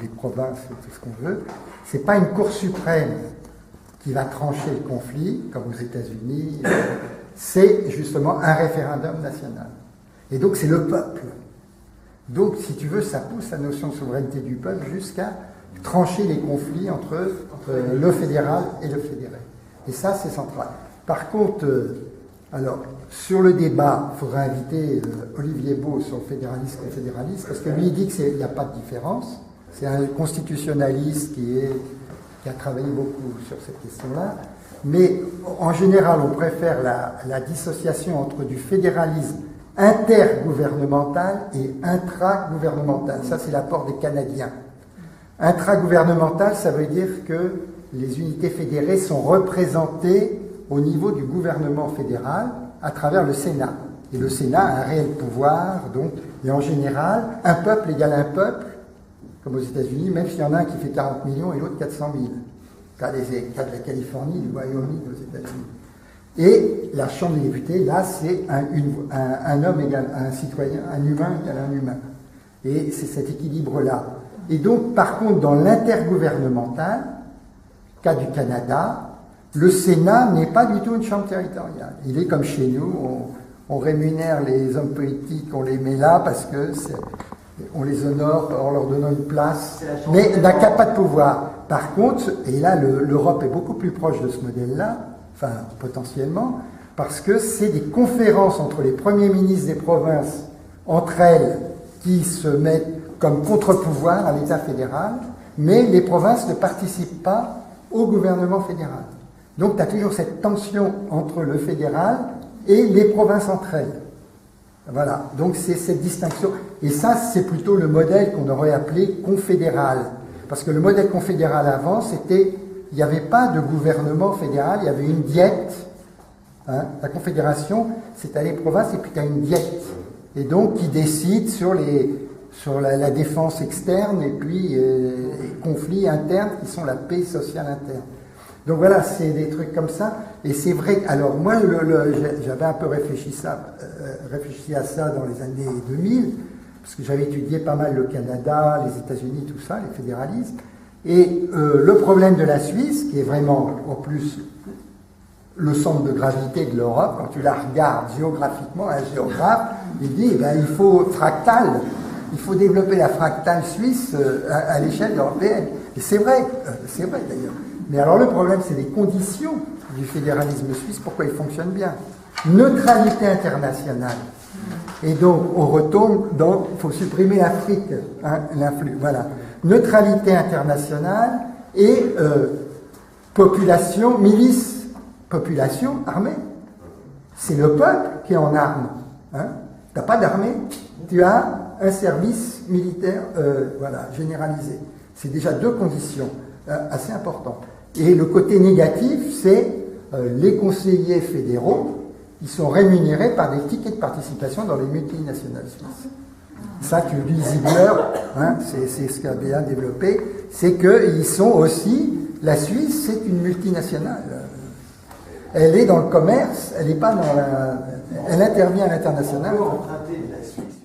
les provinces, tout ce qu'on veut. C'est pas une Cour suprême qui va trancher le conflit, comme aux États-Unis. C'est justement un référendum national. Et donc c'est le peuple. Donc, si tu veux, ça pousse la notion de souveraineté du peuple jusqu'à trancher les conflits entre le fédéral et le fédéré. Et ça, c'est central. Par contre, alors, sur le débat, il faudrait inviter Olivier Beau sur le fédéralisme, parce que lui, il dit qu'il n'y a pas de différence. C'est un constitutionnaliste qui a travaillé beaucoup sur cette question-là. Mais en général, on préfère la dissociation entre du fédéralisme intergouvernemental et intragouvernemental. Ça, c'est l'apport des Canadiens. Intragouvernemental, ça veut dire que les unités fédérées sont représentées au niveau du gouvernement fédéral à travers le Sénat. Et le Sénat a un réel pouvoir, donc, et en général, un peuple égale un peuple, comme aux États-Unis, même s'il y en a un qui fait 40 millions et l'autre 400 000. Cas de la Californie, du Wyoming aux États-Unis. Et la Chambre des députés, là, c'est un homme égale un citoyen, un humain égale un humain. Et c'est cet équilibre-là. Et donc, par contre, dans l'intergouvernemental, cas du Canada, le Sénat n'est pas du tout une chambre territoriale. Il est comme chez nous, on rémunère les hommes politiques, on les met là parce que on les honore en leur donnant une place, mais n'a pas de pouvoir. Par contre, et là l'Europe est beaucoup plus proche de ce modèle-là, enfin potentiellement, parce que c'est des conférences entre les premiers ministres des provinces, entre elles, qui se mettent comme contre-pouvoir à l'État fédéral, mais les provinces ne participent pas au gouvernement fédéral. Donc tu as toujours cette tension entre le fédéral et les provinces entre elles. Voilà, donc c'est cette distinction. Et ça, c'est plutôt le modèle qu'on aurait appelé confédéral. Parce que le modèle confédéral avant, c'était, il n'y avait pas de gouvernement fédéral, il y avait une diète. Hein, la confédération, c'est à les provinces et puis tu as une diète. Et donc, qui décide sur la défense externe et puis les conflits internes qui sont la paix sociale interne. Donc voilà, c'est des trucs comme ça. Et c'est vrai, alors moi, j'avais un peu réfléchi à ça dans les années 2000, parce que j'avais étudié pas mal le Canada, les États-Unis, tout ça, les fédéralismes. Et le problème de la Suisse, qui est vraiment, en plus, le centre de gravité de l'Europe, quand tu la regardes géographiquement, un géographe, il dit, il faut fractal, il faut développer la fractale suisse à l'échelle européenne. Et c'est vrai d'ailleurs. Mais alors le problème, c'est les conditions du fédéralisme suisse, pourquoi il fonctionne bien. Neutralité internationale. Et donc, on retombe dans, il faut supprimer l'Afrique, hein, l'influx, voilà. Neutralité internationale et population, milice, population armée. C'est le peuple qui est en armes. Hein. Tu n'as pas d'armée, tu as un service militaire généralisé. C'est déjà deux conditions assez importantes. Et le côté négatif, c'est les conseillers fédéraux qui sont rémunérés par des tickets de participation dans les multinationales suisses. Ça, tu lis Ziegler, hein, c'est ce qu'a bien développé, c'est qu'ils sont aussi, la Suisse, c'est une multinationale. Elle est dans le commerce, elle n'est pas dans elle intervient à l'international. On peut emprunter de la Suisse.